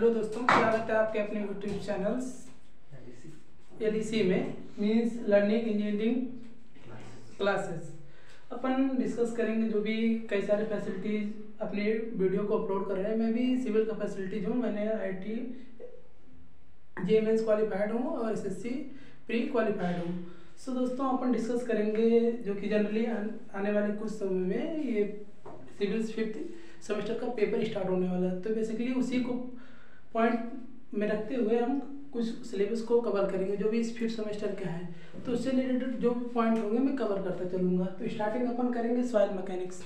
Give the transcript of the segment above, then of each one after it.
Hello दोस्तों, स्वागत है आपके अपने यूट्यूब चैनल्स LEC में मीन्स लर्निंग इंजीनियरिंग क्लासेस। अपन डिस्कस करेंगे जो भी कई सारे फैसिलिटीज़ अपने वीडियो को अपलोड कर रहे हैं। मैं भी सिविल का फैसिलिटीज हूँ, मैंने IIT JMS क्वालिफाइड हूँ और SSC प्री क्वालिफाइड हूँ। सो दोस्तों, अपन डिस्कस करेंगे जो कि जनरली आने वाले कुछ समय में ये सिविल 5th सेमेस्टर का पेपर स्टार्ट होने वाला है। तो बेसिकली उसी को पॉइंट में रखते हुए हम कुछ सिलेबस को कवर करेंगे जो भी इस 5th सेमेस्टर का है। तो उससे रिलेटेड जो भी पॉइंट होंगे मैं कवर करता चलूँगा। तो स्टार्टिंग अपन करेंगे सॉइल मैकेनिक्स।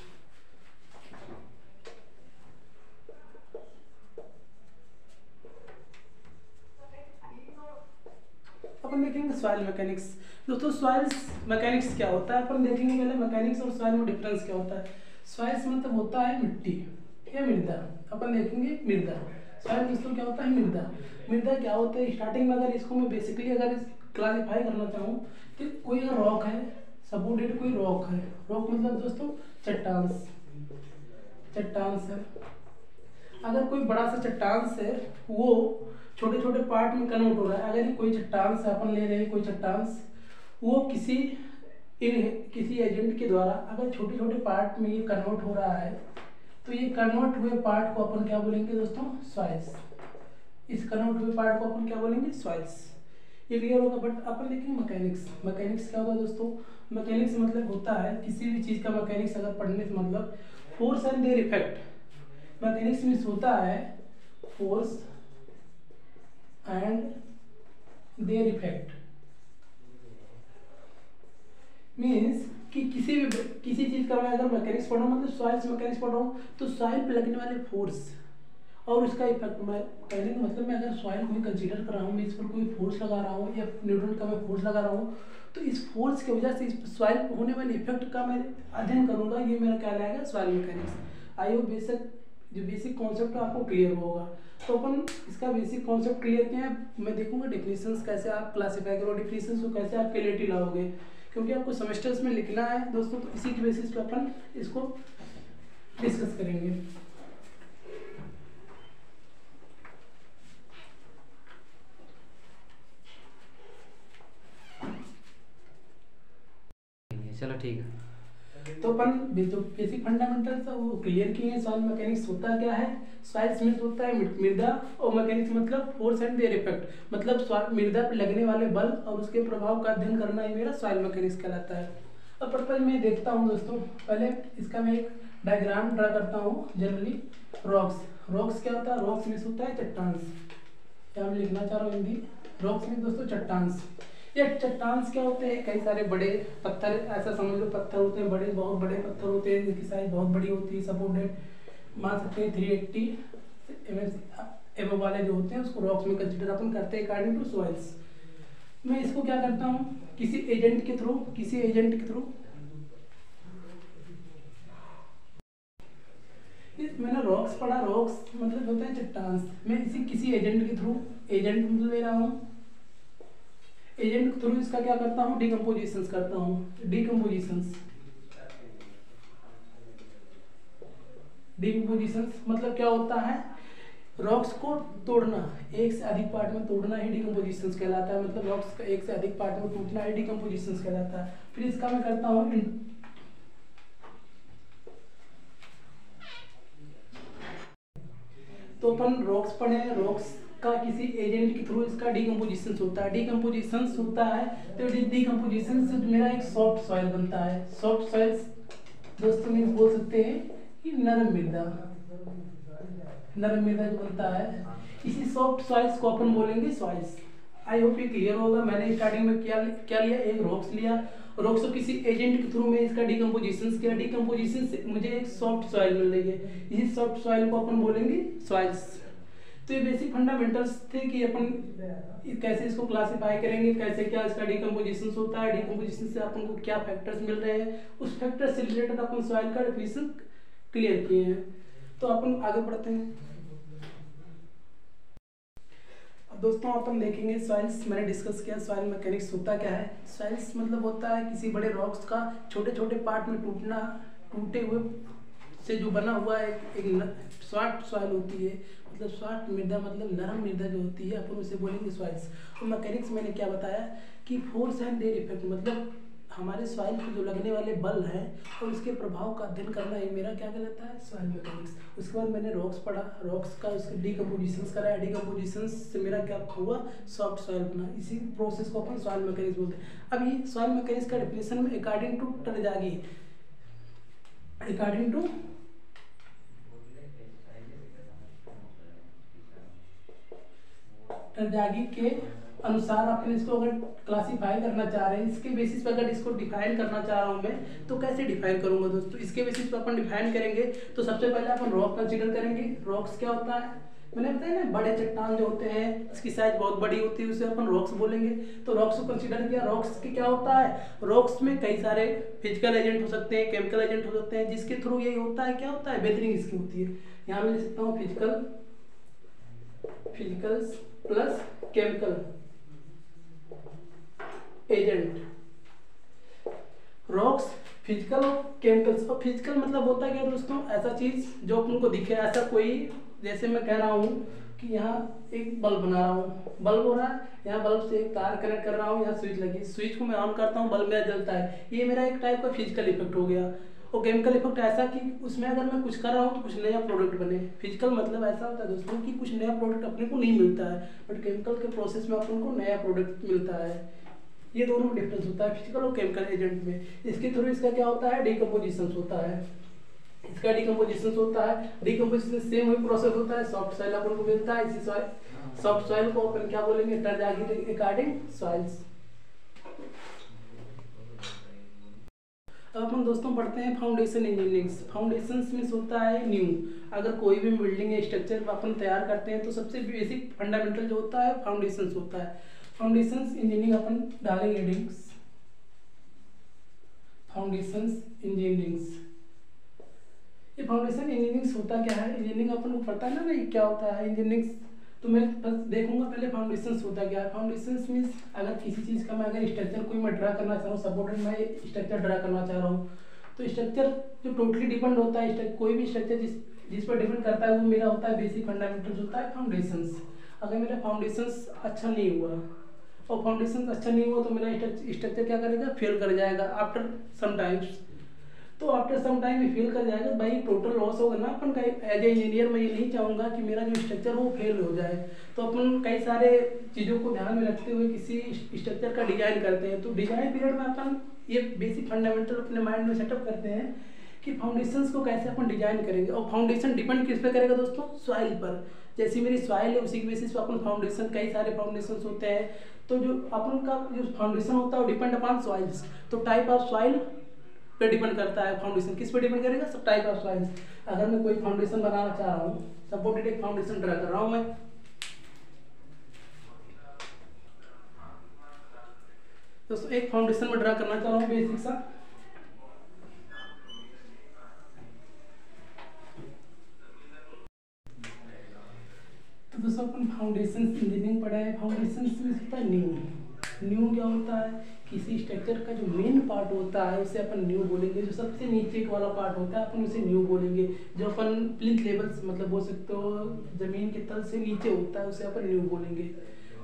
अपन देखेंगे सॉइल मैकेनिक्स। दोस्तों, सॉइल मैकेनिक्स क्या होता है अपन देखेंगे। पहले मैकेनिक्स और सॉइल में डिफरेंस क्या होता है। सॉइल्स मतलब होता है मिट्टी या मृदा। अपन देखेंगे मृदा। सॉइल दोस्तों क्या होता है, मृदा। मृदा क्या होता है, स्टार्टिंग में अगर इसको मैं बेसिकली अगर क्लासीफाई करना चाहूँ कि कोई अगर रॉक है, सपोर्टेड कोई रॉक है। रॉक मतलब दोस्तों चट्टान है। अगर कोई बड़ा सा चट्टान है वो छोटे छोटे पार्ट में कन्वर्ट हो रहा है। अगर कोई चट्टान से अपन ले रहे हैं, कोई चट्टान वो किसी एजेंट के द्वारा अगर छोटे छोटे पार्ट में ये कन्वर्ट हो रहा है तो ये कन्वर्ट हुए पार्ट को अपन क्या बोलेंगे दोस्तों, सॉइल्स। इस कन्वर्ट हुए पार्ट को अपन क्या बोलेंगे, सॉइल्स। ये क्लियर होगा। बट अपन देखेंगे मैकेनिक्स। मैकेनिक्स क्या होता है दोस्तों, मैकेनिक्स मतलब होता है किसी भी चीज़ का मैकेनिक्स अगर पढ़ने से मतलब force and their effect. Mechanics means होता है force and their effect. Means कि किसी चीज़ का मैं अगर मैकेनिक्स पढ़ रहा हूँ मतलब सॉइल्स मैकेनिक्स पढ़ रहा हूँ तो सॉइल पे लगने वाले फोर्स और उसका इफेक्ट। मैं कहने का मतलब मैं अगर सॉइल को भी कंसीडर कर रहा हूँ, मैं इस पर कोई फोर्स लगा रहा हूँ या न्यूटन का मैं फोर्स लगा रहा हूँ तो इस फोर्स की वजह से इस सॉइल पर होने वाले इफेक्ट का मैं अध्ययन करूँगा। ये मेरा क्या रहेगा, soil mechanics. I hope basic concept आपको क्लियर होगा। तो अपन इसका बेसिक कॉन्सेप्ट क्लियर किया है। मैं देखूंगा डेफिनेशंस कैसे आप क्लासीफाई करो, डेफिनेशंस को कैसे आप क्लियरिटी लाओगे, क्योंकि आपको सेमेस्टर्स में लिखना है दोस्तों। तो इसी के बेसिस पे अपन इसको डिस्कस करेंगे। चलो ठीक है। तो अपन जो बेसिक फंडामेंटल्स है वो क्लियर किए हैं। सॉइल मैकेनिक्स होता क्या है, सॉइल्स मीन्स होता है मृदा और मैकेनिक्स मतलब फोर्स एंड देयर इफेक्ट। मतलब मृदा पर लगने वाले बल और उसके प्रभाव का अध्ययन करना ही मेरा सॉइल मैकेनिक्स कहलाता है। अब पर्पज मैं देखता हूँ दोस्तों, पहले इसका मैं एक डायग्राम ड्रा करता हूँ। जनरली रॉक्स क्या होता है, रॉक्स मीन्स होता है चट्टान। क्या मैं लिखना चाह रहा हूँ हिंदी, रॉक्स मीन्स दोस्तों चट्टान। ये चट्टान क्या होते हैं, कई सारे बड़े पत्थर, ऐसा समझ लो पत्थर होते हैं, बहुत बड़े पत्थर होते हैं जिनकी साइज बहुत बड़ी होती है। सपोर्टेड मान सकते हैं 380 mm वाले जो होते हैं उसको रॉक्स में कंसिडर अपन करते हैं अकॉर्डिंग टू सॉइल्स। मैं इसको क्या करता हूँ, किसी एजेंट के थ्रू मैंने रॉक्स पढ़ा, रॉक्स मतलब होता है चट्टान। मैं इसी किसी एजेंट के थ्रू, एजेंट मतलब ले रहा हूँ, एजेंट के थ्रू इसका क्या करता हूँ, डिकम्पोजिशंस करता हूँ। डिकम्पोजिशंस मतलब क्या होता है, रॉक्स को तोड़ना, एक से अधिक पार्ट में तोड़ना ही डिकम्पोजिशंस कहलाता है। मतलब रॉक्स का एक से अधिक पार्ट में टूटना ही डिकम्पोजिशंस कहलाता है। फिर इसका मैं करता हूँ तो अपन रॉक्स पढ़े, रॉक्स का किसी एजेंट के थ्रू इसका डिकम्पोजिशंस होता है। डिकम्पोजिशंस होता है तो डिकम्पोजिशन से मेरा एक सॉफ्ट सॉइल बनता है। सॉफ्ट सॉइल्स दोस्तों में बोल सकते हैं कि नरम मृदा जो बनता है, इसी सॉफ्ट सॉइल्स को अपन बोलेंगे सॉइल्स। आई होप ये क्लियर होगा। मैंने स्टार्टिंग में क्या लिया, एक रॉक्स लिया, रॉक्स को किसी एजेंट के थ्रू में इसका डिकम्पोजिशन किया, डिकम्पोजिशन से मुझे एक सॉफ्ट सॉइल मिल रही है। इसी सॉफ्ट सॉइल को अपन बोलेंगे सॉइल्स। तो ये बेसिक फंडामेंटल्स थे कि अपन कैसे इसको क्लासीफाई करेंगे, कैसे क्या इसका डिकम्पोजिशन होता है, डिकम्पोजिशन से अपन को क्या फैक्टर्स मिल रहे हैं, उस फैक्टर से रिलेटेड अपन सॉइल का डेफिनेशन क्लियर किए हैं। तो अपन आगे बढ़ते हैं। अब दोस्तों अपन देखेंगे सॉइल्स। मैंने डिस्कस किया सॉइल मैकेनिक्स होता क्या है। सॉइल्स मतलब होता है किसी बड़े रॉक्स का छोटे छोटे पार्ट में टूटे हुए से जो बना हुआ एक सॉफ्ट सॉइल होती है। मतलब सॉफ्ट मृदा मतलब नरम मृदा जो होती है अपन उसे बोलेंगे सॉइल्स। और मैकेनिक्स मैंने क्या बताया कि फोर्स एंड देयर इफेक्ट मतलब हमारे सॉइल पर जो लगने वाले बल हैं और उसके प्रभाव का अध्ययन करना ये मेरा क्या कहलाता है, सॉइल मैकेनिक्स। उसके बाद मैंने रॉक्स पढ़ा, रॉक्स का उसके डीकम्पोजिशंस कराया, डीकम्पोजिशंस से मेरा क्या हुआ, सॉफ्ट सॉइल बना। इसी प्रोसेस को अपन सॉइल मैकेनिक्स बोलते हैं। अब ये सॉइल मैकेनिक्स का डेफिनेशन में अकॉर्डिंग टू टरजागी, अकॉर्डिंग टू टरजागी के अनुसार अपन इसको अगर क्लासीफाई करना चाह रहे हैं, इसके बेसिस पर अगर इसको डिफाइन करना चाह रहा हूँ मैं, तो कैसे डिफाइन करूंगा दोस्तों। इसके बेसिस पर अपन डिफाइन करेंगे तो सबसे पहले अपन रॉक कंसीडर करेंगे। रॉक्स क्या होता है, मैंने बताया ना, बड़े चट्टान जो होते हैं इसकी साइज बहुत बड़ी होती है, उसे अपन रॉक्स बोलेंगे। तो रॉक्स को कंसीडर किया। रॉक्स की क्या होता है, रॉक्स में कई सारे फिजिकल एजेंट हो सकते हैं, केमिकल एजेंट हो सकते हैं, जिसके थ्रू ये होता है, क्या होता है, बेहतरीन इसकी होती है। यहाँ मैं लिख सकता हूँ physicals plus chemical agent. Rocks, physical और केमिकल्स। और फिजिकल मतलब होता है क्या दोस्तों, ऐसा चीज जो अपन को दिखे, ऐसा कोई, जैसे मैं कह रहा हूँ कि यहाँ एक बल्ब बना रहा हूँ, बल्ब हो रहा है, यहाँ बल्ब से एक तार कनेक्ट कर रहा हूँ, यहाँ स्विच लगी, स्विच को मैं ऑन करता हूँ, बल्ब मेरा जलता है, ये मेरा एक टाइप का फिजिकल इफेक्ट हो गया। और केमिकल इफेक्ट ऐसा कि उसमें अगर मैं कुछ कर रहा हूँ तो कुछ नया प्रोडक्ट बने। फिजिकल मतलब ऐसा होता है दोस्तों कि कुछ नया प्रोडक्ट अपने को नहीं मिलता है, बट केमिकल के प्रोसेस में अपन को नया प्रोडक्ट मिलता है। ये दोनों में डिफरेंस होता है फिजिकल और केमिकल एजेंट में। इसके थ्रू इसका क्या होता है, डीकम्पोजिशन होता है, इसका डीकम्पोजिशन होता है। डीकम्पोजिशन सेम वही प्रोसेस होता है, सॉफ्ट सॉइल अपन को मिलता है। इसी सॉफ्ट सॉइल को अपन क्या बोलेंगे, टरजागी अकॉर्डिंग सॉइल्स। अब अपन दोस्तों पढ़ते हैं फाउंडेशन इंजीनियरिंग। फाउंडेशन मींस होता है न्यू। अगर कोई भी बिल्डिंग या स्ट्रक्चर अपन तैयार करते हैं तो सबसे बेसिक फंडामेंटल जो होता है फाउंडेशन होता है। फाउंडेशन इंजीनियरिंग अपन डालेंगे हेडिंग्स, फाउंडेशन इंजीनियरिंग। ये फाउंडेशन इंजीनियरिंग होता क्या है, इंजीनियरिंग अपन को पता है ना भाई क्या होता है इंजीनियरिंग। तो मैं बस देखूंगा पहले फाउंडेशन होता क्या है। फाउंडेशन मींस अगर किसी चीज का मैं अगर स्ट्रक्चर कोई मैं ड्रा करना चाह रहा हूँ, सपोर्टेड मैं स्ट्रक्चर ड्रा करना चाह रहा हूँ, तो स्ट्रक्चर जो टोटली डिपेंड होता है, कोई भी स्ट्रक्चर जिस पर डिपेंड करता है वो मेरा होता है बेसिक फंडामेंटल्स होता है फाउंडेशंस। अगर मेरा फाउंडेशंस अच्छा नहीं हुआ और फाउंडेशन अच्छा नहीं हुआ तो मेरा स्ट्रक्चर क्या करेगा, फेल कर जाएगा आफ्टर सम टाइम्स। तो आफ्टर सम टाइम ये फेल कर जाएगा भाई, टोटल लॉस होगा ना अपन का। एज ए इंजीनियर मैं ये नहीं चाहूँगा कि मेरा जो स्ट्रक्चर वो फेल हो जाए। तो अपन कई सारे चीज़ों को ध्यान में रखते हुए किसी स्ट्रक्चर का डिजाइन करते हैं। तो डिजाइन पीरियड में अपन ये बेसिक फंडामेंटल अपने माइंड में सेटअप करते हैं कि फाउंडेशंस को कैसे अपन डिजाइन करेंगे। और फाउंडेशन डिपेंड किस पे करेगा दोस्तों, सॉइल पर। जैसी मेरी सॉइल है उसी के बेसिस पर अपन फाउंडेशन, कई सारे फाउंडेशन होते हैं। तो जो अपन का जो फाउंडेशन होता है वो डिपेंड अपॉन सॉइल्स। तो टाइप ऑफ सॉइल पे डिपेंड करता है फाउंडेशन, किस पे डिपेंड करेगा, सब टाइप ऑफ सॉइल्स। अगर मैं कोई फाउंडेशन बनाना चाह रहा हूँ, सपोर्टेड एक फाउंडेशन ड्रा कर रहा हूँ मैं, दोस्तों एक फाउंडेशन में ड्रा करना चाह रहा हूँ बेसिक सा। तो दोस्तों अपन फाउंडेशन इंजीनियरिंग पढ़ा है। फाउंडेशन में होता है न्यू। न्यू क्या होता है, किसी स्ट्रक्चर का जो मेन पार्ट होता है उसे अपन न्यू बोलेंगे। जो सबसे नीचे वाला पार्ट होता है अपन उसे न्यू बोलेंगे। जो अपन प्लिंथ लेवल मतलब बोल सकते हो जमीन के तल से नीचे होता है उसे अपन न्यू बोलेंगे।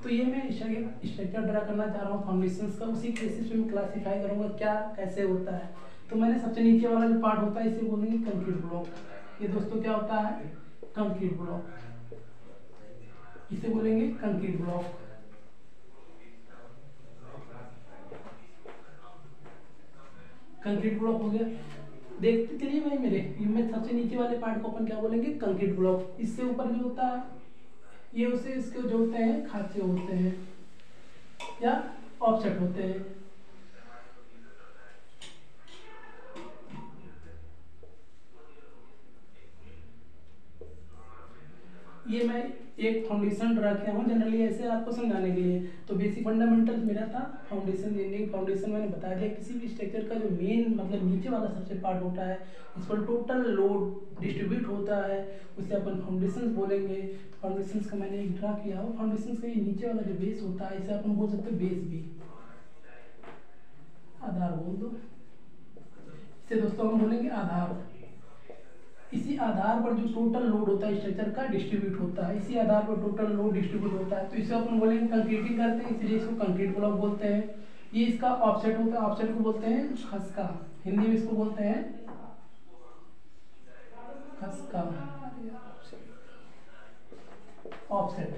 तो ये मैं स्ट्रक्चर ड्रा करना चाह रहा हूँ फाउंडेशन का, उसी बेसिस पे मैं क्लासीफाई करूँगा क्या कैसे होता है। तो मैंने सबसे नीचे वाला जो पार्ट होता है इसे बोलेंगे कंक्रीट ब्लॉक। ये दोस्तों क्या होता है, कंक्रीट ब्लॉक, इसे बोलेंगे कंक्रीट ब्लॉक। कंक्रीट ब्लॉक हो गया। देखते चलिए भाई मेरे, मैं सबसे नीचे वाले पार्ट को अपन क्या बोलेंगे, कंक्रीट ब्लॉक। इससे ऊपर जो होता है ये उसे इसके जो होते हैं खांचे होते हैं या ऑफसेट होते हैं। ये मैं एक फाउंडेशन ड्रा किया हूँ जनरली ऐसे आपको समझाने के लिए। तो बेसिक फंडामेंटल मेरा था फाउंडेशन इंजीनियरिंग। फाउंडेशन मैंने बता दिया किसी भी स्ट्रक्चर का जो मेन मतलब नीचे वाला सबसे पार्ट होता है, इस पर टोटल लोड डिस्ट्रीब्यूट होता है, उसे अपन फाउंडेशन बोलेंगे। फाउंडेशन का मैंने एक ड्रा किया हो। फाउंडेशन का ये नीचे वाला जो बेस होता है इसे अपन बोल सकते हैं बेस भी, आधार बोल दो, इसे दोस्तों हम बोलेंगे आधार। इसी आधार पर जो टोटल लोड होता है स्ट्रक्चर का डिस्ट्रीब्यूट होता है, इसी आधार पर टोटल लोड डिस्ट्रीब्यूट होता है। तो इसे अपन बोलेंगे कंक्रीटिंग करते हैं, इसलिए इसको कंक्रीट ब्लॉक बोलते हैं। ये इसका ऑफसेट होता है, ऑफसेट को बोलते हैं खसका, हिंदी में इसको बोलते हैं खसका, ऑफसेट।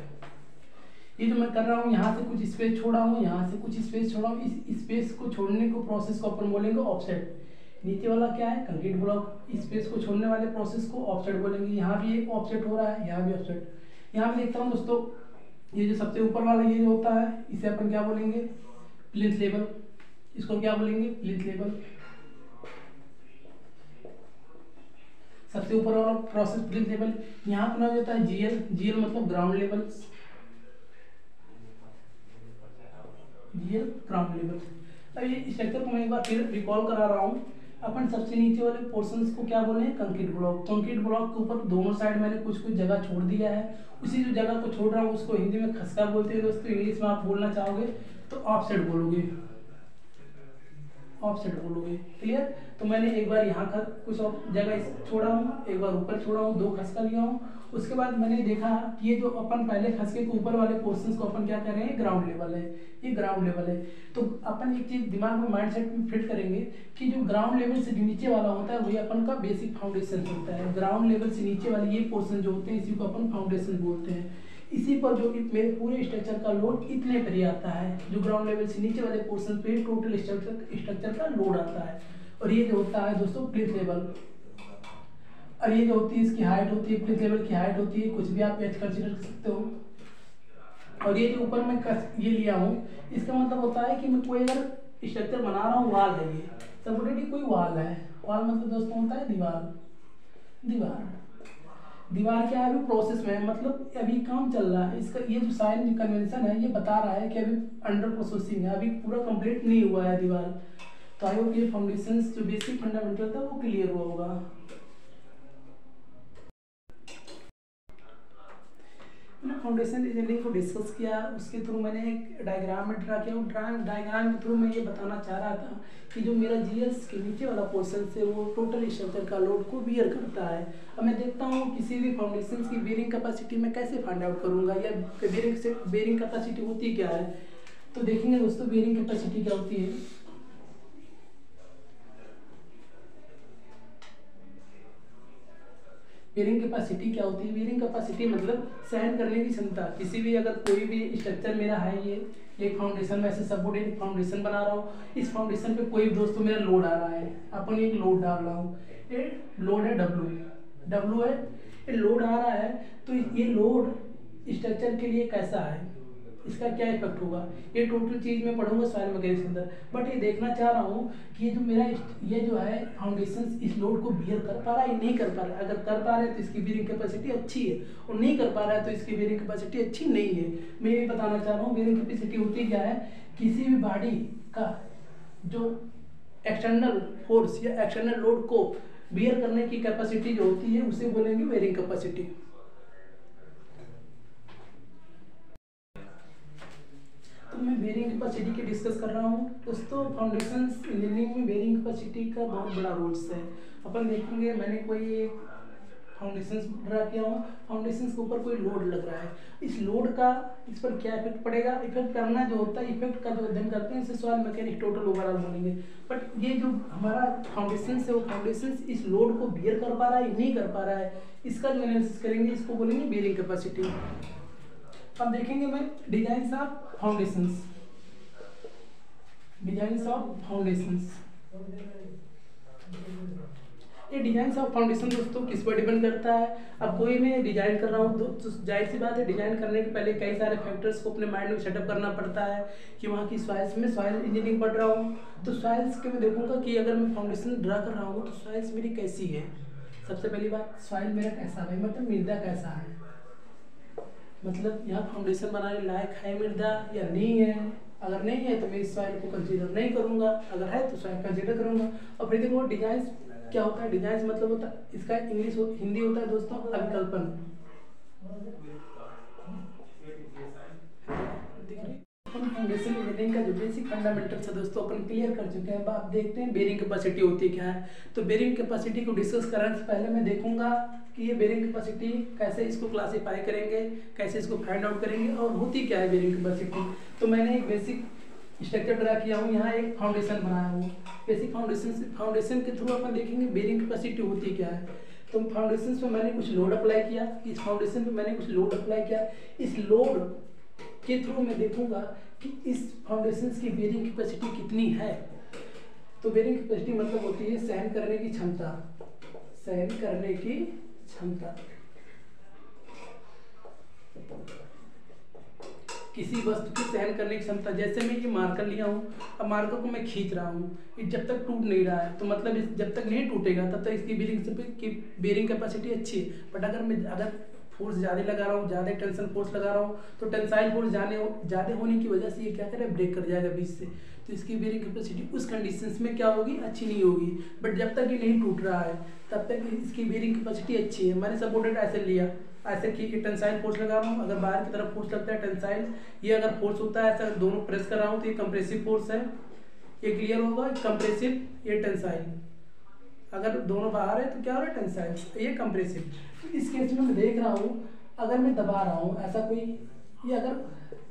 ये जो मैं कर रहा हूँ, यहाँ से कुछ स्पेस छोड़ा हूँ, यहाँ से कुछ स्पेस छोड़ा हूँ, इस स्पेस को छोड़ने को प्रोसेस को अपन बोलेंगे ऑफसेट। नीचे वाला क्या है, कंक्रीट ब्लॉक, स्पेस को छोड़ने वाले प्रोसेस को ऑफसेट बोलेंगे। यहाँ भी एक ऑफसेट हो रहा है, यहाँ भी ऑफसेट। यहाँ भी देखता हूँ दोस्तों, ये जो सबसे ऊपर वाला ये जो होता है, इसे अपन क्या बोलेंगे, प्लिंथ लेवल। इसको क्या बोलेंगे, प्लिंथ लेवल। सबसे ऊपर वाला प्रोसेस प्लिंथ लेवल। यहाँ अपना जो होता है जीएल, जीएल मतलब ground level, GL ground level. अब ये स्ट्रक्चर को मैं एक बार फिर रिकॉल करा रहा हूँ। अपन सबसे नीचे वाले पोर्शंस को क्या बोले, कंक्रीट ब्लॉक। कंक्रीट ब्लॉक के ऊपर दोनों साइड मैंने कुछ कुछ जगह छोड़ दिया है, उसी जो जगह को छोड़ रहा हूँ उसको हिंदी में खसका बोलते हैं दोस्तों। इंग्लिश में आप बोलना चाहोगे तो ऑफसेट बोलोगे, ऑफसेट बोलोगे। क्लियर। तो मैंने एक बार यहाँ का कुछ जगह छोड़ा हूँ, एक बार ऊपर छोड़ा हूँ, 2 खसका लिया हूँ। उसके बाद मैंने देखा कि ये जो अपन पहले खसके के ऊपर वाले पोर्शंस को अपन क्या कर रहे हैं, ग्राउंड लेवल है, ये ग्राउंड लेवल है। तो अपन एक चीज दिमाग में माइंडसेट में फिट करेंगे कि जो ग्राउंड लेवल से नीचे वाला होता है वही अपन का बेसिक फाउंडेशन होता है। ग्राउंड लेवल से नीचे वाले ये पोर्शन जो होते हैं इसी को अपन फाउंडेशन बोलते हैं। इसी पर जो मेरे पूरे स्ट्रक्चर का लोड इतने पर ही आता है, जो ग्राउंड लेवल से नीचे वाले पोर्शन पे टोटल स्ट्रक्चर का लोड आता है। और ये जो होता है दोस्तों प्लिंथ लेवल, और ये जो होती है इसकी हाइट होती है, प्लिंथ लेवल की हाइट होती है, कुछ भी आप एच कंसीडर कर सकते हो। और ये जो ऊपर मैं ये लिया हूँ, इसका मतलब होता है कि मैं कोई अगर स्ट्रक्चर बना रहा हूँ, वाल है ये सपोर्टेड, कोई वाल है, वाल मतलब दोस्तों होता है दीवार। दीवार दीवार क्या है, अभी प्रोसेस में है, मतलब अभी काम चल रहा है इसका। ये जो साइन कन्वेंशन है ये बता रहा है कि अभी अंडर प्रोसेसिंग है, अभी पूरा कंप्लीट नहीं हुआ है दीवार। तो आई होप ये फाउंडेशंस जो बेसिक फंडामेंटल था वो क्लियर हुआ होगा। मैंने फाउंडेशन इंजीनियरिंग को डिस्कस किया, उसके थ्रू मैंने एक डायग्राम में ड्रा किया। डायग्राम के थ्रू मैं ये बताना चाह रहा था कि जो मेरा जीएस के नीचे वाला पोर्शन से वो टोटल स्ट्रक्चर का लोड को बियर करता है। अब मैं देखता हूँ किसी भी फाउंडेशन की बेरिंग कैपेसिटी मैं कैसे फाइंड आउट करूँगा, या बेरिंग कैपेसिटी होती क्या है। तो देखेंगे दोस्तों बेरिंग कैपेसिटी क्या होती है। बेरिंग कैपेसिटी क्या होती है, बेरिंग कैपेसिटी मतलब सहन करने की क्षमता। किसी भी अगर कोई भी स्ट्रक्चर मेरा है, ये एक फाउंडेशन में ऐसे सपोर्टेड फाउंडेशन बना रहा हूँ, इस फाउंडेशन पे कोई दोस्तों मेरा लोड आ रहा है, अपन एक लोड डाल रहा हूँ, ये लोड है डब्लू है, ये लोड आ रहा है। तो ये लोड स्ट्रक्चर के लिए कैसा है, इसका क्या इफेक्ट होगा, ये टोटल चीज मैं पढ़ूंगा सॉइल मैकेनिक्स के अंदर। बट ये देखना चाह रहा हूँ कि ये जो मेरा ये जो है फाउंडेशन इस लोड को बियर कर पा रहा है या नहीं कर पा रहा है। अगर कर पा रहा है तो इसकी बियरिंग कैपेसिटी अच्छी है, और नहीं कर पा रहा है तो इसकी बियरिंग कैपेसिटी अच्छी नहीं है। मैं ये बताना चाह रहा हूँ बियरिंग कैपेसिटी होती क्या है, किसी भी बॉडी का जो एक्सटर्नल फोर्स या एक्सटर्नल लोड को बियर करने की कैपेसिटी जो होती है उसे बोलेंगे बेयरिंग कैपेसिटी। तो मैं बेरिंग कैपेसिटी की डिस्कस कर रहा हूँ दोस्तों। फाउंडेशन इंजीनियरिंग में बेरिंग कैपेसिटी का बहुत बड़ा रोल्स है। अपन देखेंगे मैंने कोई फाउंडेशन ड्रा किया हूँ, फाउंडेशन के ऊपर कोई लोड लग रहा है, इस लोड का इस पर क्या इफेक्ट पड़ेगा। इफेक्ट करना जो होता है, इफेक्ट का जो अध्ययन करते हैं इसे सॉइल मैकेनिक्स टोटल ओवरऑल बोलेंगे। बट ये जो हमारा फाउंडेशन है वो फाउंडेशन इस लोड को बियर कर पा रहा है नहीं कर पा रहा है, इसका जो एनालिसिस करेंगे इसको बोलेंगे बेरिंग कैपेसिटी। अब देखेंगे मैं design of foundations, design of foundations. ये डिजाइन ऑफ फाउंडेशन दोस्तों किस पर डिपेंड करता है। अब कोई मैं डिजाइन कर रहा हूँ तो जाहिर सी बात है डिजाइन करने के पहले कई सारे फैक्टर्स को अपने माइंड में सेटअप करना पड़ता है कि वहाँ की सॉइल्स में, सॉइल इंजीनियरिंग पढ़ रहा हूँ तो सॉइल्स के मैं देखूंगा कि अगर मैं फाउंडेशन ड्रा कर रहा हूँ तो सॉइल्स मेरी कैसी है। सबसे पहली बात सॉइल मेरा कैसा है, मतलब मृदा कैसा है, मतलब यहाँ फाउंडेशन बनाने लायक है मृदा या नहीं है। अगर नहीं है तो मैं इस सॉइल को कंसीडर नहीं करूँगा, अगर है तो सॉइल कंसीडर करूँगा। और फिर देखो डिजाइन क्या होता है, डिजाइन मतलब होता है, इसका इंग्लिश हिंदी होता है दोस्तों अभिकल्पन। फाउंडेशन इंजीनियरिंग बेरिंग का जो बेसिक फंडामेंटल्स है दोस्तों अपन क्लियर कर चुके हैं। अब आप देखते हैं बेरिंग कैपेसिटी होती क्या है। तो बेरिंग कैपेसिटी को डिस्कस करने से पहले मैं देखूंगा कि ये बेरिंग कैपेसिटी कैसे इसको क्लासीफाई करेंगे, कैसे इसको फाइंड आउट करेंगे और होती क्या है बेरिंग कैपेसिटी। तो मैंने एक बेसिक स्ट्रक्चर ड्रा किया हूँ, यहाँ एक फाउंडेशन बनाया हूँ। बेसिक फाउंडेशन के थ्रू अपन देखेंगे बेरिंग कैपेसिटी होती क्या है। तो फाउंडेशन पे मैंने कुछ लोड अप्लाई किया, इस फाउंडेशन पे मैंने कुछ लोड अप्लाई किया। इस लोड के थ्रू मैं देखूंगा कि इस फाउंडेशन की बेरिंग कैपेसिटी कितनी है। तो बेरिंग कैपेसिटी मतलब होती है सहन करने की क्षमता, सहन करने की क्षमता। किसी वस्तु की सहन करने की क्षमता। जैसे मैं ये मार्कर लिया हूँ, अब मार्कर को मैं खींच रहा हूँ, ये जब तक टूट नहीं रहा है तो मतलब जब तक नहीं टूटेगा तब तक इसकी बेरिंग कैपेसिटी अच्छी है। बट अगर फोर्स ज़्यादा लगा रहा हूँ, ज़्यादा टेंशन फोर्स लगा रहा हूँ तो टेंसाइल फोर्स ज़्यादा होने की वजह से ये क्या करे, ब्रेक कर जाएगा बीच से। तो इसकी बेरिंग कैपेसिटी उस कंडीशंस में क्या होगी, अच्छी नहीं होगी। बट जब तक ये नहीं टूट रहा है तब तक इसकी बेरिंग कैपेसिटी अच्छी है। मैंने सपोर्टेड ऐसे लिया, ऐसे कि टेंसाइल फोर्स लगा रहा हूँ, अगर बाहर की तरफ फोर्स लगता है टेंसाइल, ये अगर फोर्स होता है ऐसा दोनों प्रेस कर रहा हूँ तो ये कंप्रेसिव फोर्स है, ये क्लियर होगा, कंप्रेसिव, ये टेंसाइल। अगर दोनों बाहर है तो क्या हो रहा है, टेंसाइल, ये कंप्रेसिव। इस केस में मैं देख रहा हूँ अगर मैं दबा रहा हूँ ऐसा कोई, ये अगर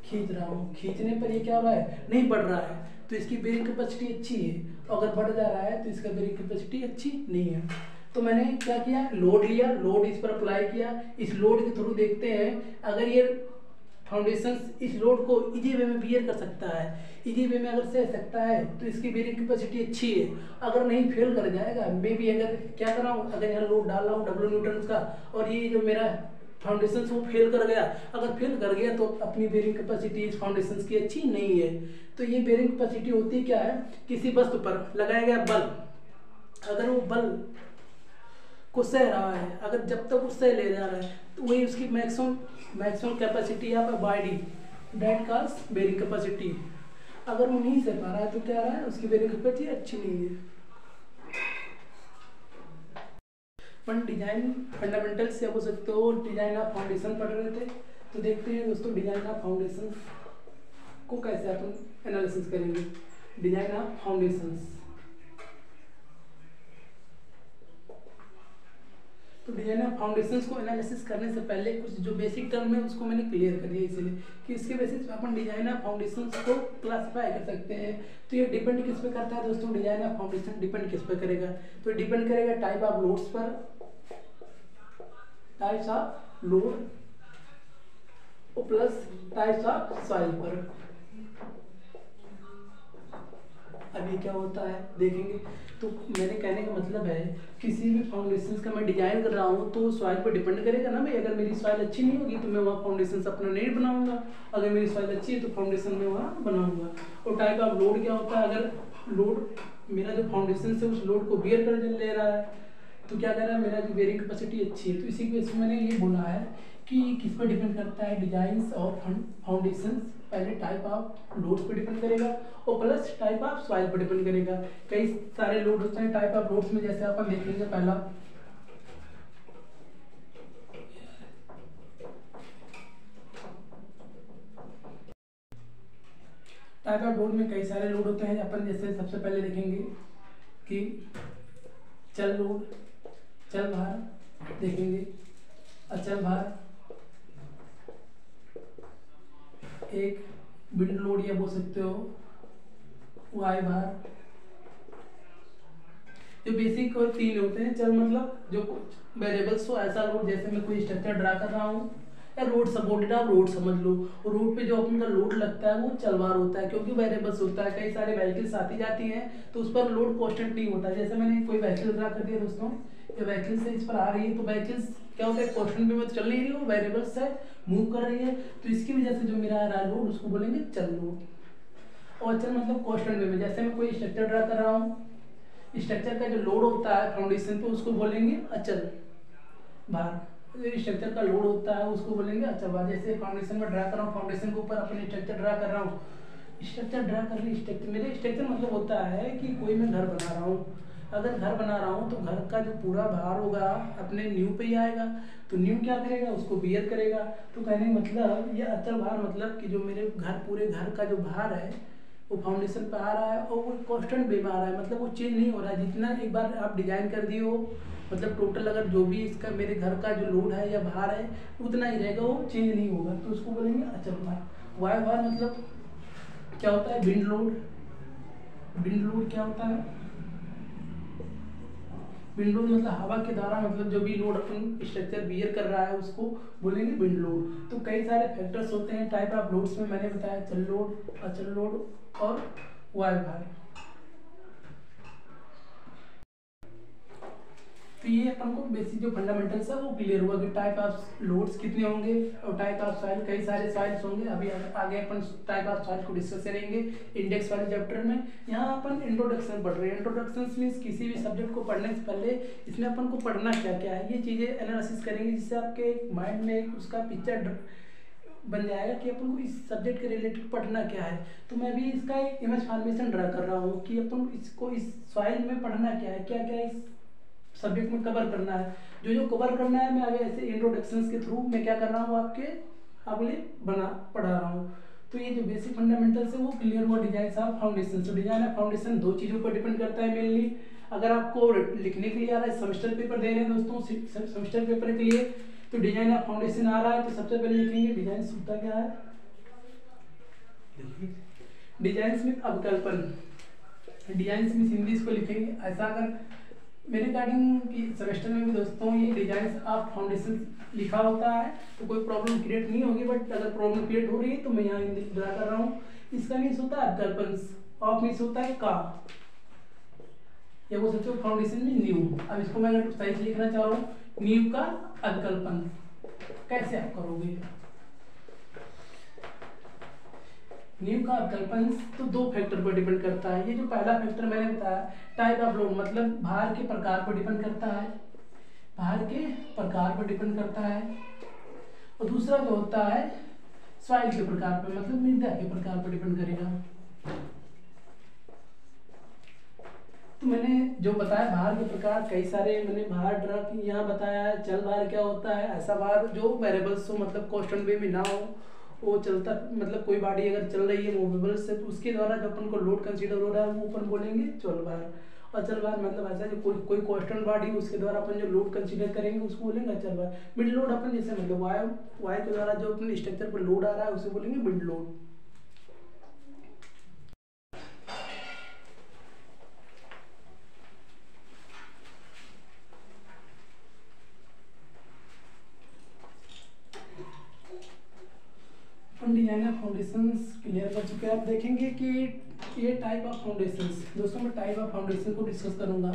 खींच रहा हूँ, खींचने पर ये क्या हो रहा है, नहीं बढ़ रहा है तो इसकी बेरिंग कैपेसिटी अच्छी है। और अगर बढ़ जा रहा है तो इसका बेरिंग कैपेसिटी अच्छी नहीं है। तो मैंने क्या किया, लोड लिया, लोड इस पर अप्लाई किया। इस लोड के थ्रू देखते हैं अगर ये फाउंडेशन इस लोड को इजी वे में बियर कर सकता है, इजी वे में अगर सह सकता है तो इसकी बेरिंग कैपेसिटी अच्छी है। अगर नहीं फेल कर जाएगा, मे भी अगर क्या कर रहा हूँ, अगर यहाँ लोड डाल रहा हूँ W न्यूटन का और ये जो मेरा फाउंडेशन वो फेल कर गया, अगर फेल कर गया तो अपनी बेरिंग कैपेसिटी इस फाउंडेशन की अच्छी नहीं है। तो ये बेरिंग कैपेसिटी होती क्या है, किसी वस्तु पर लगाया गया बल, अगर वो बल को सह रहा है, अगर जब तक वो सह ले जा रहा है तो वही उसकी मैक्सिमम कैपेसिटी है by D, that calls bearing capacity. अगर वो नहीं सह पा रहा है तो क्या रहा है, उसकी बेरिंग कैपेसिटी अच्छी नहीं है। अपन डिजाइन फंडामेंटल से हो सकते हो, डिजाइन ऑफ फाउंडेशन पढ़ रहे थे। तो देखते हैं दोस्तों डिजाइन ऑफ फाउंडेशन को कैसे अपन एनालिसिस करेंगे। डिजाइन ऑफ फाउंडेशंस, तो डिजाइन ऑफ फाउंडेशंस को एनालिसिस करने से पहले कुछ जो बेसिक टर्म है उसको मैंने क्लियर कर दिया, इसलिए कि इसके बेसिस पे अपन डिजाइन ऑफ फाउंडेशंस को क्लासिफाई कर सकते हैं। तो ये डिपेंड किस पे करता है दोस्तों, डिजाइन ऑफ फाउंडेशन डिपेंड किस पे करेगा, तो डिपेंड करेगा टाइप ऑफ लोड्स पर, types of load plus types of soil पर। अभी क्या होता है देखेंगे। तो मेरे कहने का मतलब है किसी भी फाउंडेशन का मैं डिजाइन कर रहा हूँ तो सॉइल पर डिपेंड करेगा ना भाई। अगर मेरी सॉइल अच्छी नहीं होगी तो मैं वहाँ फाउंडेशन अपना नहीं बनाऊंगा, अगर मेरी सॉइल अच्छी है तो फाउंडेशन में वहाँ बनाऊंगा। और टाइप ऑफ लोड क्या होता है, अगर लोड मेरा जो फाउंडेशन से उस लोड को बियर कर ले रहा है तो क्या कर रहा है, मेरा जो बेरिंग कैपेसिटी अच्छी है। तो इसी के वजह से मैंने ये बोला है कि किस पर डिपेंड करता है, डिजाइन ऑफ फाउंडेशन पहले टाइप ऑफ लोड्स पर डिपेंड करेगा और प्लस टाइप ऑफ सॉइल पर डिपेंड करेगा। कई सारे लोड होते हैं टाइप ऑफ लोड्स में, जैसे अपन देखेंगे पहला टाइप ऑफ लोड में कई सारे लोड होते हैं। अपन जैसे सबसे पहले देखेंगे कि चल लोड, चल भार देखेंगे, अचल भार, एक बिल्ड लोड या बोल सकते हो वाई भार। जो बेसिक और तीन होते हैं, चल मतलब जो वेरिएबल्स हो, ऐसा लोड जैसे मैं कोई स्ट्रक्चर ड्रा कर रहा हूँ या रोड सपोर्टेड आप रोड समझ लो, और रोड पे जो अपन का लोड लगता है वो चलवार होता है क्योंकि वेरिएबल्स होता है। कई सारे व्हीकल्स आती जाती हैं तो उस पर लोड कांस्टेंट नहीं होता। जैसे मैंने कोई व्हीकल ड्रा कर दिया दोस्तों, ये व्हीकल्स है, इस पर आ रही है तो व्हीकल्स क्या होता है, कांस्टेंट पे चल नहीं रही, वो वेरिएबल्स से मूव कर रही है। तो इसकी वजह से जो मेरा आ रहा है लोड उसको बोलेंगे चल लोड। और चल मतलब कांस्टेंट वे में, जैसे मैं कोई स्ट्रक्चर ड्रा कर रहा हूँ, स्ट्रक्चर का जो लोड होता है फाउंडेशन पे उसको बोलेंगे अचल भार। स्ट्रक्चर का लोड होता है उसको बोलेंगे अचल भार। जैसे फाउंडेशन में ड्रा कर रहा हूँ, फाउंडेशन के ऊपर अपने स्ट्रक्चर ड्रा कर रहा हूँ, स्ट्रक्चर ड्रा कर रही स्ट्रक्चर, मेरे स्ट्रक्चर मतलब होता है कि कोई मैं घर बना रहा हूँ। अगर घर बना रहा हूँ तो घर का जो पूरा भार होगा अपने न्यू पे ही आएगा, तो न्यू क्या करेगा, उसको बियर करेगा। तो कहने मतलब ये अचल भार मतलब कि जो मेरे घर पूरे घर का जो भार है वो फाउंडेशन पे आ रहा है और वो कांस्टेंट वे में आ रहा है, मतलब वो चेंज नहीं हो रहा है। जितना एक बार आप डिजाइन कर दिए हो, मतलब टोटल अगर जो भी इसका मेरे घर का जो लोड है या भार है उतना ही रहेगा, वो चेंज नहीं होगा, तो उसको बोलेंगे अचल भार। वाय भार मतलब क्या होता है, विंड लोड। विंड लोड क्या होता है, विंड लोड मतलब हवा के द्वारा, मतलब जो भी लोड अपन स्ट्रक्चर बियर कर रहा है उसको बोलेंगे विंड लोड। तो कई सारे फैक्टर्स होते हैं टाइप ऑफ लोड्स में, मैंने बताया चल लोड, अचल लोड और वायु भार। तो ये अपन को बेसिक जो फंडामेंटल्स है वो क्लियर हुआ कि टाइप ऑफ लोड्स कितने होंगे और टाइप ऑफ सॉइल, कई सारे सॉइल्स होंगे। अभी आगे अपन टाइप ऑफ सॉइल को डिस्कस करेंगे इंडेक्स वाले चैप्टर में। यहाँ अपन इंट्रोडक्शन पढ़ रहे हैं। इंट्रोडक्शन मीन्स किसी भी सब्जेक्ट को पढ़ने से पहले इसमें अपन को पढ़ना क्या क्या है, ये चीज़ें एनालिसिस करेंगे, जिससे आपके माइंड में उसका पिक्चर बन जाएगा कि अपन को इस सब्जेक्ट के रिलेटेड पढ़ना क्या है। तो मैं भी इसका एक इमेज फॉर्मेशन ड्रा कर रहा हूँ कि अपन इसको इस सॉइल में पढ़ना क्या है, क्या क्या इस सब्जेक्ट में कवर करना है। जो जो कवर करना है मैं अभी ऐसे इंट्रोडक्शंस के थ्रू मैं क्या कर रहा हूँ आपके अगले पढ़ा रहा हूँ। तो ये जो बेसिक फंडामेंटल्स है वो क्लियर हुआ। डिजाइन ऑफ फाउंडेशन, तो डिजाइन ऑफ फाउंडेशन दो चीज़ों पर डिपेंड करता है मेनली। अगर आपको लिखने के लिए आ रहा है, सेमेस्टर पेपर दे रहे हैं दोस्तों, सेमेस्टर पेपर के लिए, तो डिजाइन ऑफ फाउंडेशन आ रहा है तो सबसे पहले लिखेंगे डिजाइन होता क्या है, डिजाइन में अवकल्पन, डिजाइन में हिंदी इसको लिखेंगे ऐसा। अगर मेरे रिगार्डिंग की सेमेस्टर में भी दोस्तों ये डिजाइन ऑफ फाउंडेशन लिखा होता है तो कोई प्रॉब्लम क्रिएट नहीं होगी, बट अगर प्रॉब्लम क्रिएट हो रही है तो मैं यहाँ ड्रा कर रहा हूँ। इसका मीन्स होता है अवकल्पन, ऑफ मीन्स होता है का, या वो सोचो फाउंडेशन में न्यू। अब इसको मैं अगर सही से लिखना चाह रहा हूँ, न्यू का अवकल्पन कैसे आप करोगे। न्यू का अवकल्पन तो दो फैक्टर पर डिपेंड करता है। ये जो पहला फैक्टर मैंने बताया टाइप ऑफ लोड, मतलब भार के प्रकार पर डिपेंड करता है, भार के प्रकार पर डिपेंड करता है। और दूसरा जो होता है सॉइल के प्रकार पर, मतलब मृदा के प्रकार पर डिपेंड करेगा। तो मैंने जो बताया भार के प्रकार, कई सारे मैंने भार ड्रा यहाँ बताया है। चल भार क्या होता है, ऐसा भार जो वेरिएबल्स हो, मतलब कांस्टेंट वे में ना हो, वो चलता, मतलब कोई बॉडी अगर चल रही है मूवेबल से तो उसके द्वारा जो अपन को लोड कंसीडर हो रहा है वो अपन बोलेंगे चल भार। अचल भार मतलब ऐसा जो कोई कांस्टेंट बॉडी उसके द्वारा अपन जो लोड कंसीडर करेंगे उसको बोलेंगे अचल भार। मिड लोड अपन जैसे मतलब वायु के द्वारा जो अपने स्ट्रक्चर पर लोड आ रहा है उसे बोलेंगे mid load. Design of foundations clear कर चुके हैं। आप देखेंगे कि ये टाइप ऑफ फाउंडेशंस, दोस्तों मैं टाइप ऑफ फाउंडेशन को डिस्कस करूंगा।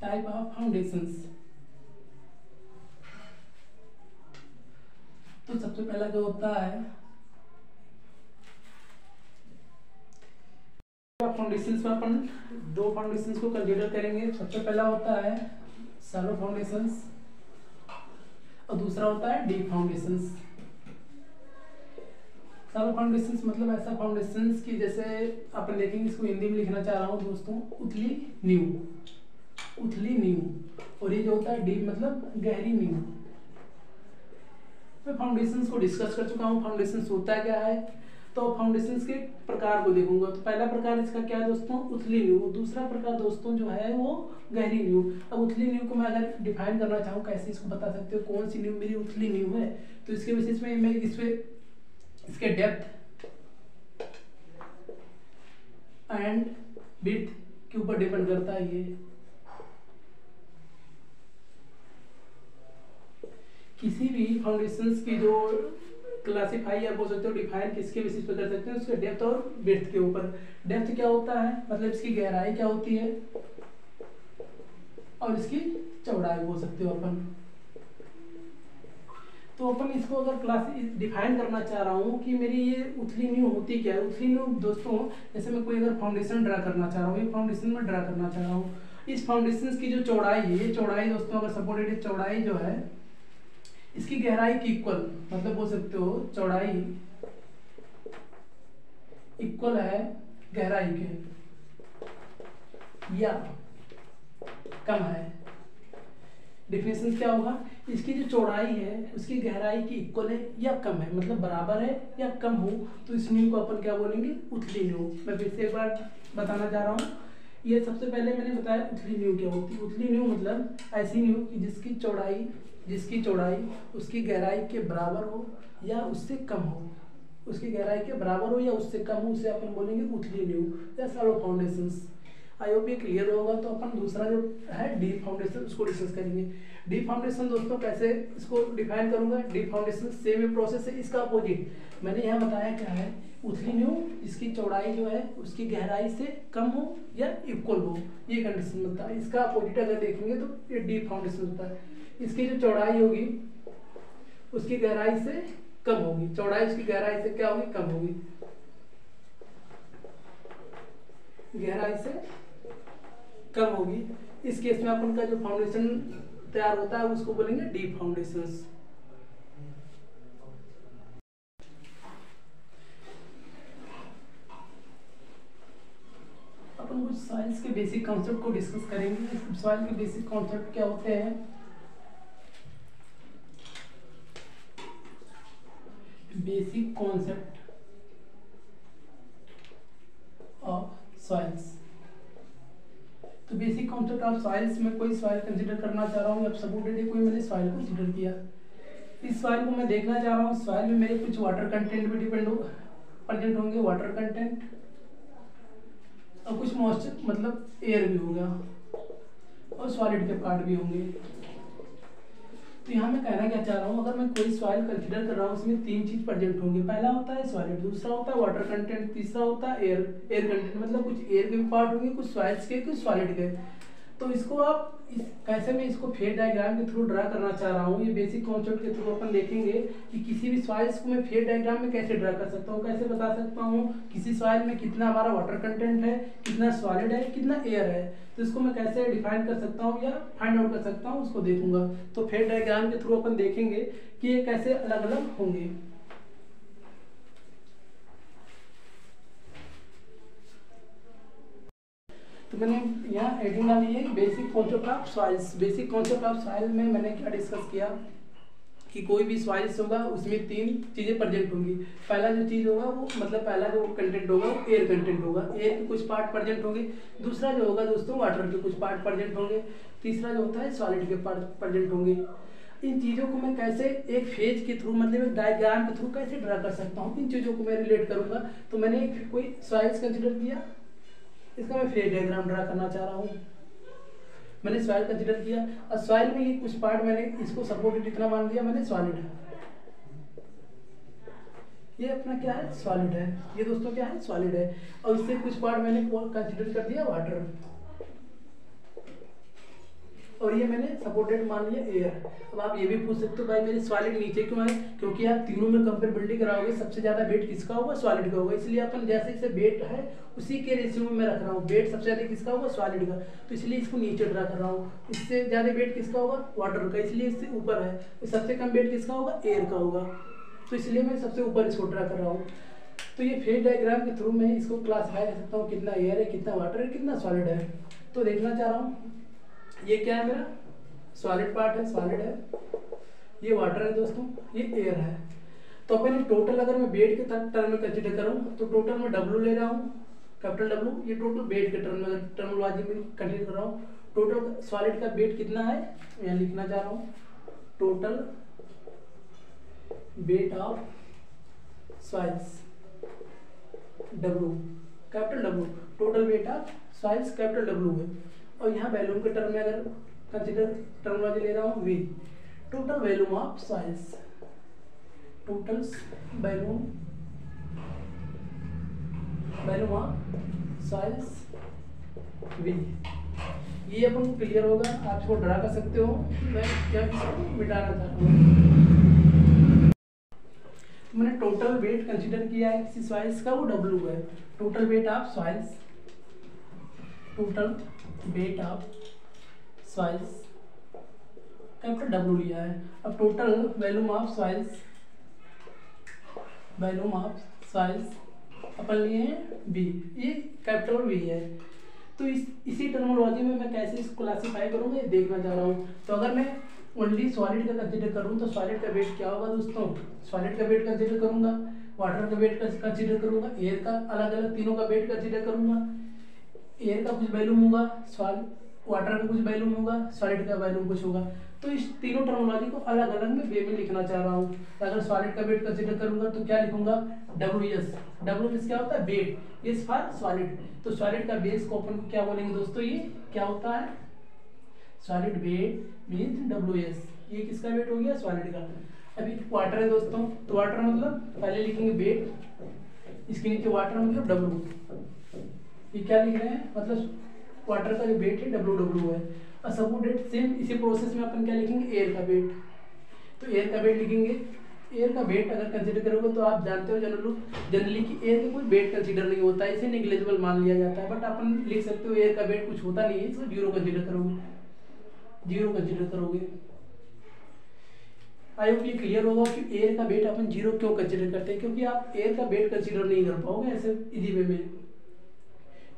टाइप ऑफ फाउंडेशंस, तो सबसे पहला जो होता है फाउंडेशंस में अपन दो फाउंडेशंस को कंसीडर करेंगे। सबसे पहला होता है शैलो फाउंडेशंस और दूसरा होता है डीप फाउंडेशंस। शैलो फाउंडेशंस मतलब ऐसा फाउंडेशंस की जैसे अपन देखेंगे, इसको हिंदी में लिखना चाह रहा हूँ दोस्तों, उथली नींव, उथली नींव। और ये जो होता है डीप मतलब गहरी नींव। मैं फाउंडेशंस को डिस्कस कर चुका हूँ, फाउंडेशंस होता क्या है। तो फाउंडेशंस के प्रकार को देखूंगा। तो पहला प्रकार इसका क्या है दोस्तों, उथली नींव। दूसरा प्रकार दोस्तों जो है वो गहरी नींव। अब उथली नींव को मैं अगर डिफाइन करना चाहूँ कैसे इसको बता सकते हो कौन सी नींव मेरी उथली नींव है, तो इसके बेसिस में मैं इसके डेप्थ एंड विड्थ के ऊपर डिपेंड करता है। ये किसी भी फाउंडेशंस की जो क्लासिफाई या बोल सकते हो डिफाइन किसके बेसिस पे कर सकते हैं, उसके डेप्थ और विड्थ के ऊपर। डेप्थ क्या होता है, मतलब इसकी गहराई क्या होती है, और इसकी चौड़ाई बोल सकते हो अपन। तो अपन इसको अगर क्लास डिफाइन करना चाह रहा हूँ कि मेरी ये उथली नींव होती क्या है। उथली नींव दोस्तों जैसे मैं कोई अगर फाउंडेशन ड्रा करना चाह रहा हूँ, ये फाउंडेशन में ड्रा करना चाह रहा हूँ, इस फाउंडेशन की जो चौड़ाई है, ये चौड़ाई दोस्तों अगर सपोर्टेड चौड़ाई जो है इसकी गहराई की इक्वल, मतलब बोल सकते हो चौड़ाई इक्वल है गहराई के या कम है। डिफिनेशन क्या होगा, इसकी जो चौड़ाई है उसकी गहराई की इक्वल है या कम है, मतलब बराबर है या कम हो, तो इस नींव को अपन क्या बोलेंगे, उथली नींव। मैं फिर से एक बार बताना चाह रहा हूँ। ये सबसे पहले मैंने बताया उथली नींव क्या होती है। उथली नींव मतलब ऐसी नींव कि जिसकी चौड़ाई उसकी गहराई के बराबर हो या उससे कम हो, उसकी गहराई के बराबर हो या उससे कम हो, उसे अपन बोलेंगे उथली नींव या शैलो फाउंडेशंस। आई होप ये क्लियर होगा। तो अपन दूसरा जो है डीप फाउंडेशन उसको डिस्कस करेंगे। डीप फाउंडेशन दोस्तों कैसे इसको डिफाइन करूंगा। डीप फाउंडेशन सेम प्रोसेस है, इसका अपोजिट मैंने यहाँ बताया क्या है, उथली नींव इसकी चौड़ाई जो है उसकी गहराई से कम हो या इक्वल हो, ये कंडीशन बनता है। इसका अपोजिट अगर देखेंगे तो ये डीप फाउंडेशन होता है। इसकी जो चौड़ाई होगी उसकी गहराई से कम होगी, चौड़ाई उसकी गहराई से क्या होगी, कम होगी, गहराई से कम होगी। इस केस में अपन का जो फाउंडेशन तैयार होता है उसको बोलेंगे डीप फाउंडेशंस। अपन कुछ सॉइल्स के बेसिक कॉन्सेप्ट को डिस्कस करेंगे। सॉइल के बेसिक कॉन्सेप्ट क्या होते हैं। Basic concept of soils. तो बेसिक कॉन्सेप्ट ऑफ सॉइल्स में कोई सॉइल कंसीडर करना चाह रहा हूँ, अब सपोर्टेड है कोई, मैंने सॉइल कंसीडर किया, इस सॉइल को मैं देखना चाह रहा हूँ। सॉइल में मेरे कुछ वाटर कंटेंट भी प्रेजेंट होंगे, वाटर कंटेंट, और कुछ मॉइस्चर मतलब एयर भी होगा, और सॉलिड के पार्ट भी होंगे। तो यहाँ मैं कहना क्या चाह रहा हूँ, अगर मैं कोई सॉइल कंसीडर कर रहा हूँ उसमें तीन चीज प्रेजेंट होंगे। पहला होता है सॉलिड, दूसरा होता है वाटर कंटेंट, तीसरा होता है एयर कंटेंट, मतलब कुछ एयर के भी पार्ट होंगे, कुछ सॉइल्स के, कुछ सॉलिड के। तो इसको आप कैसे मैं इसको फेज डायग्राम के थ्रू ड्रा करना चाह रहा हूँ, ये बेसिक कॉन्सेप्ट के थ्रू अपन देखेंगे कि किसी भी सॉइल्स को मैं फेज डायग्राम में कैसे ड्रा कर सकता हूँ, कैसे बता सकता हूँ किसी सॉइल में कितना हमारा वाटर कंटेंट है, कितना सॉलिड है, कितना एयर है। तो इसको मैं कैसे डिफाइन कर सकता हूँ या फाइंड आउट कर सकता हूँ, उसको देखूंगा। तो फेज डायग्राम के थ्रू अपन देखेंगे कि ये कैसे अलग अलग होंगे। तो मैंने यहाँ एडिंग डाली है basic concept of soils. Basic concept of soil में मैंने क्या डिस्कस किया कि कोई भी सॉइल्स होगा उसमें तीन चीज़ें प्रेजेंट होंगी। पहला जो चीज़ होगा वो मतलब पहला जो कंटेंट होगा वो एयर कंटेंट होगा, एयर के कुछ पार्ट प्रेजेंट होंगे। दूसरा जो होगा दोस्तों वाटर के कुछ पार्ट प्रेजेंट होंगे। तीसरा जो होता है सॉलिड के पार्ट प्रेजेंट होंगे। इन चीज़ों को मैं कैसे एक फेज के थ्रू मतलब एक डायग्राम के थ्रू कैसे ड्रा कर सकता हूँ, इन चीज़ों को मैं रिलेट करूँगा। तो मैंने एक कोई सॉइल्स कंसिडर किया, इसका मैं फेज डायग्राम ड्रा करना चाह रहा हूँ। मैंने सॉइल कंसीडर किया और सॉइल में ये कुछ पार्ट मैंने इसको सपोर्टेड इतना मान लिया मैंने सॉलिड है, ये अपना क्या है सॉलिड है, ये दोस्तों क्या है सॉलिड है। और इससे कुछ पार्ट मैंने कंसीडर कर दिया वाटर, और ये मैंने सपोर्टेड मान लिया एयर। अब आप ये भी पूछ सकते हो भाई मेरे सॉलिड नीचे क्यों है, क्योंकि आप तीनों में कंपेरेबिलिटी कराओगे सबसे ज्यादा वेट किसका होगा, सॉलिड का होगा। इसलिए अपन जैसे जैसे वेट है उसी के रेशियो में मैं रख रहा हूँ, वेट सबसे ज्यादा किसका होगा सॉलिड का, तो इसलिए इसको नीचे ड्रा कर रहा हूँ। इससे ज्यादा वेट किसका होगा वाटर का, इसलिए इससे ऊपर है। सबसे कम वेट किसका होगा एयर का होगा, तो इसलिए मैं सबसे ऊपर इसको ड्रा कर रहा हूँ। तो ये फेज डायग्राम के थ्रू मैं इसको क्लासिफाई कर सकता हूँ कितना एयर है, कितना वाटर है, कितना सॉलिड है। तो देखना चाह रहा हूँ ये क्या है मेरा सॉलिड पार्ट है, सॉलिड है, ये वाटर है दोस्तों, ये एयर है। तो अपन टोटल अगर मैं वेट के टर्म में कंसीडर करूँ तो टोटल मैं W ले रहा हूँ, कैपिटल W, ये टोटल वेट के टर्म में टर्मोलॉजी में कंसीडर कर रहा हूँ। टोटल सॉलिड का वेट कितना है यहाँ लिखना चाह रहा हूँ, total weight of soils W, capital W, total weight of soils capital W है। और यहाँ वैल्यूम के टर्म में अगर कंसीडर टर्मोलॉजी ले रहा हूँ V, total volume of soils, total volume of soils V। ये अपन को क्लियर होगा, आप इसको ड्रा कर सकते हो। मैं क्या इसको मिटाना चाहता हूँ, तो मैंने टोटल वेट कंसीडर किया है किसी सॉइल्स का, वो W है। Total weight of soils, total weight of soils capital W लिया है। अब total volume of soils, volume of soils अपन लिए हैं B, ये कैपिटल V है। तो इसी टर्मोलॉजी में मैं कैसे इसको क्लासीफाई करूँगा ये देखना चाह रहा हूँ। तो अगर मैं ओनली सॉलिड का कंसीडर करूँ तो सॉलिड का वेट क्या होगा दोस्तों, सॉलिड का वेट कंसीडर करूंगा, वाटर का वेट कंसीडर करूंगा, एयर का अलग अलग तीनों का वेट कंसीडर करूंगा। एयर का कुछ वैल्यूम होगा, वाटर का कुछ वैल्यूम होगा, सॉलिड का वैल्यूम कुछ होगा। तो इस तीनों टर्मिनोलॉजी को अलग अलग मैं वे में लिखना चाह रहा हूँ। अगर सॉलिड का वेट कंसीडर करूंगा तो क्या लिखूंगा, WS। WS क्या होता है, वेट, इज फॉर सॉलिड। तो सॉलिड का बेस को अपन क्या बोलेंगे दोस्तों, ये क्या होता है, सॉलिड वेट मीन्स WS। ये किसका वेट हो गया, सॉलिड का। अभी वाटर है दोस्तों, तो वाटर मतलब पहले लिखेंगे वेट, इसके नीचे वाटर मतलब W। ये क्या लिख रहे हैं, मतलब वाटर का जो वेट है WW है। और सपोर्टेड सेम इसी प्रोसेस में अपन क्या लिखेंगे, एयर का वेट। तो एयर का वेट लिखेंगे। एयर का वेट अगर कंसीडर करोगे तो आप जानते हो जनरली कि एयर का कोई वेट कंसीडर नहीं होता है, इसे निग्लेजिबल मान लिया जाता है। बट अपन लिख सकते हो एयर का वेट कुछ होता नहीं है, इसको जीरो कंसीडर करोगे, जीरो कंसीडर करोगे। आई होप ये क्लियर होगा कि एयर का वेट अपन जीरो क्यों कंसीडर करते हैं, क्योंकि आप एयर का वेट कंसीडर नहीं कर पाओगे ऐसे इजी वे में।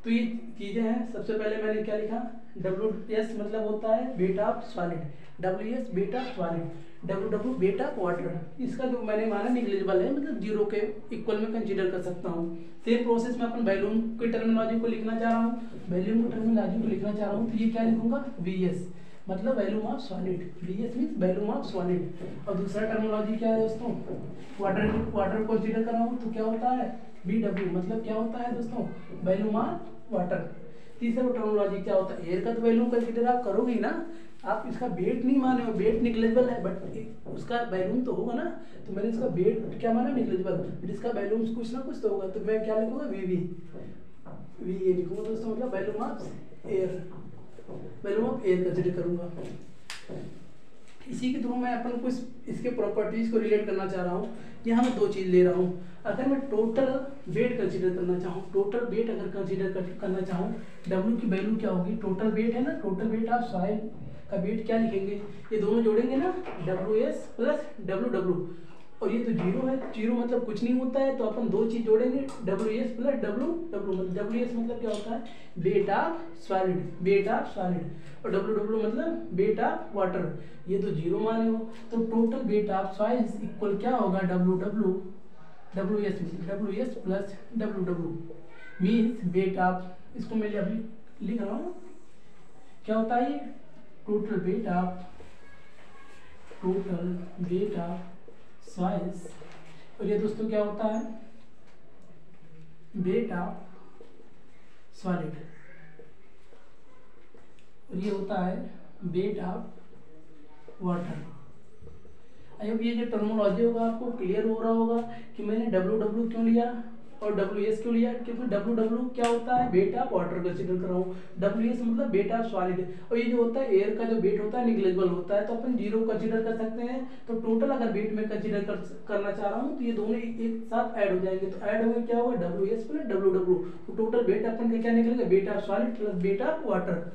तो ये चीजें हैं। सबसे पहले मैंने क्या लिखा, WS मतलब होता है weight of solid, WS weight of solid, WW weight of water. इसका जो मैंने माना निग्लिजिबल है, मतलब जीरो के इक्वल में कंसीडर कर सकता हूँ। सेम प्रोसेस में अपन वैल्यूम की टर्मिनोलॉजी को लिखना चाह रहा हूँ, वैल्यूम की टर्मिनोलॉजी को लिखना चाह रहा हूँ। तो ये क्या लिखूंगा, VS मतलब volume of solid, VS means volume of solid. और दूसरा टर्मिनोलॉजी क्या है दोस्तों, वाटर को कंसीडर कर रहा हूँ तो क्या होता है, BW मतलब क्या होता है दोस्तों, वैल्यूम ऑफ वाटर। तीसरा टर्मिनोलॉजी क्या होता है, एयर का तो वैल्यूम कंसीडर आप करोगे ही ना, आप इसका वेट नहीं माने हो, वेट निग्लेजिबल है बट उसका वैल्यूम तो होगा ना। तो मैंने इसका वेट क्या माना, निग्लेजिबल, बट इसका वैल्यूम कुछ ना कुछ तो होगा। तो मैं क्या लिखूंगा, VE लिखूंगा दोस्तों, मतलब volume of air, volume of air consider करूंगा। इसी के थ्रू मैं अपन कुछ इसके प्रॉपर्टीज को रिलेट करना चाह रहा हूँ। यहाँ मैं दो चीज ले रहा हूँ। अगर मैं टोटल वेट कंसीडर करना चाहूँ, टोटल वेट अगर कंसीडर करना चाहूँ, W की वैल्यू क्या होगी, टोटल वेट है ना, टोटल वेट ऑफ सॉइल का वेट क्या लिखेंगे, ये दोनों जोड़ेंगे ना, WS प्लस WW। और ये तो जीरो है, जीरो मतलब कुछ नहीं होता है, तो अपन दो चीज जोड़ेंगे, WS प्लस WW। मतलब WS मतलब क्या होता है, weight of solid, weight of solid, और WW मतलब वेट ऑफ वाटर। ये तो जीरो माने हो, तो total weight of soils equal क्या होगा, WS plus WW means weight of, इसको मैं अभी लिख रहा हूँ, क्या होता है ये, टोटल वेट ऑफ सॉइल्स। और ये दोस्तों क्या होता है, वेट ऑफ सॉलिड, और ये होता है weight of water. I hope ये जो टर्मिनोलॉजी होगा आपको क्लियर हो रहा होगा कि मैंने WW क्यों लिया और WS क्यों लिया, क्योंकि WW क्या होता है, वेट ऑफ वाटर कंसीडर कर रहा हूँ, WS मतलब वेट ऑफ सॉलिड। और ये जो होता है एयर का जो वेट होता है निग्लेजिबल होता है, तो अपन जीरो कंसीडर कर सकते हैं। तो टोटल अगर वेट में कंसीडर करना चाह रहा हूँ तो ये दोनों एक साथ ऐड हो जाएंगे, तो ऐड होगा क्या होगा, WS प्लस WW। तो टोटल वेट अपन का क्या निकलेगा, weight of solid plus weight of water.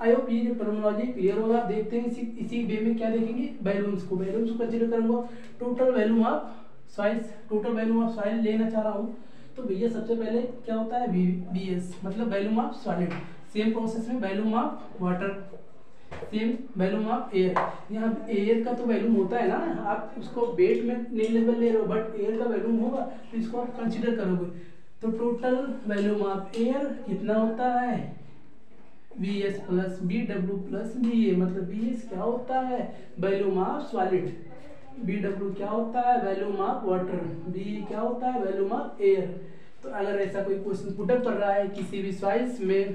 I hope ये जो टर्मिनोलॉजी क्लियर होगा। आप देखते हैं इसी वे में क्या देखेंगे, वैल्यूम्स को कंसीडर करूंगा। Total volume of soils, total volume of soil लेना चाह रहा हूँ, तो भैया सबसे पहले क्या होता है, VS मतलब volume of solid. Same process में volume of water, same volume of air. यहाँ एयर का तो वैल्यूम होता है ना, आप उसको वेट में नहीं लेवल ले रहे हो, बट एयर का वैल्यूम होगा तो इसको आप कंसिडर करोगे। तो टोटल वैल्यूम ऑफ एयर कितना होता है, VS plus BW plus VA। मतलब VS क्या होता है, वैल्यूम ऑफ सॉलिड, BW क्या होता है, वैल्यूम ऑफ वाटर, VA क्या होता है, वैल्यूम ऑफ एयर। तो अगर ऐसा कोई क्वेश्चन पुटअप कर रहा है किसी भी सॉइल्स में,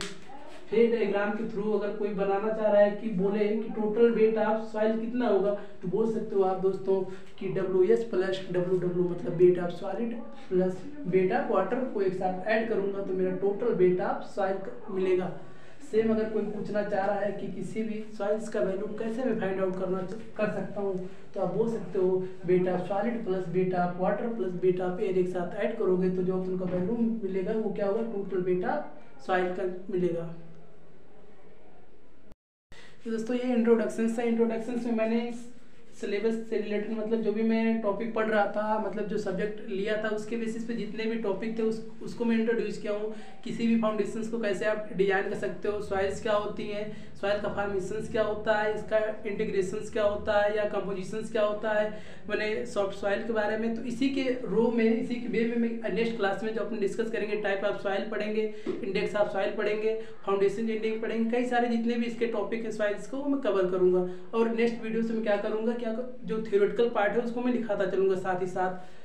फेज डायग्राम के थ्रू अगर कोई बनाना चाह रहा है कि बोले कि टोटल वेट ऑफ सॉइल कितना होगा, तो बोल सकते हो आप दोस्तों कि WS प्लस WW मतलब weight of solid plus weight of water को एक साथ ऐड करूंगा तो मेरा टोटल वेट ऑफ सॉइल मिलेगा। सेम अगर कोई पूछना चाह रहा है कि किसी भी सॉइल्स का वैल्यू कैसे मैं फाइंड आउट कर सकता हूँ, तो आप बोल सकते हो weight of solid plus weight of water plus weight of air एक साथ ऐड करोगे तो जो उनका वैल्यू मिलेगा वो क्या होगा, टोटल वेट ऑफ सॉइल का मिलेगा। तो दोस्तों ये इंट्रोडक्शन था। इंट्रोडक्शन में मैंने सिलेबस से रिलेटेड मतलब जो भी मैं टॉपिक पढ़ रहा था, मतलब जो सब्जेक्ट लिया था उसके बेसिस पे जितने भी टॉपिक थे उसको मैं इंट्रोड्यूस किया हूँ। किसी भी फाउंडेशंस को कैसे आप डिजाइन कर सकते हो, सॉइल्स क्या होती हैं, सॉइल का फॉर्मेशंस क्या होता है, इसका इंटीग्रेशंस क्या होता है या कंपोजिशंस क्या होता है, मैंने सॉफ्ट सॉइल के बारे में। तो इसी के रो में, इसी के वे में मैं नेक्स्ट क्लास में जो अपन डिस्कस करेंगे, टाइप ऑफ सॉइल पढ़ेंगे, इंडेक्स ऑफ सॉइल पढ़ेंगे, फाउंडेशन इंडेक्स पढ़ेंगे, कई सारे जितने भी इसके टॉपिक है सॉइल्स को वो मैं कवर करूंगा। और नेक्स्ट वीडियो से मैं क्या करूंगा, क्या जो थियोरेटिकल पार्ट है उसको मैं दिखाता चलूंगा साथ ही साथ।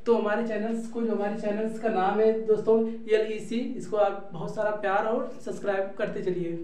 तो हमारे चैनल्स का नाम है दोस्तों LEC, इसको आप बहुत सारा प्यार और सब्सक्राइब करते चलिए।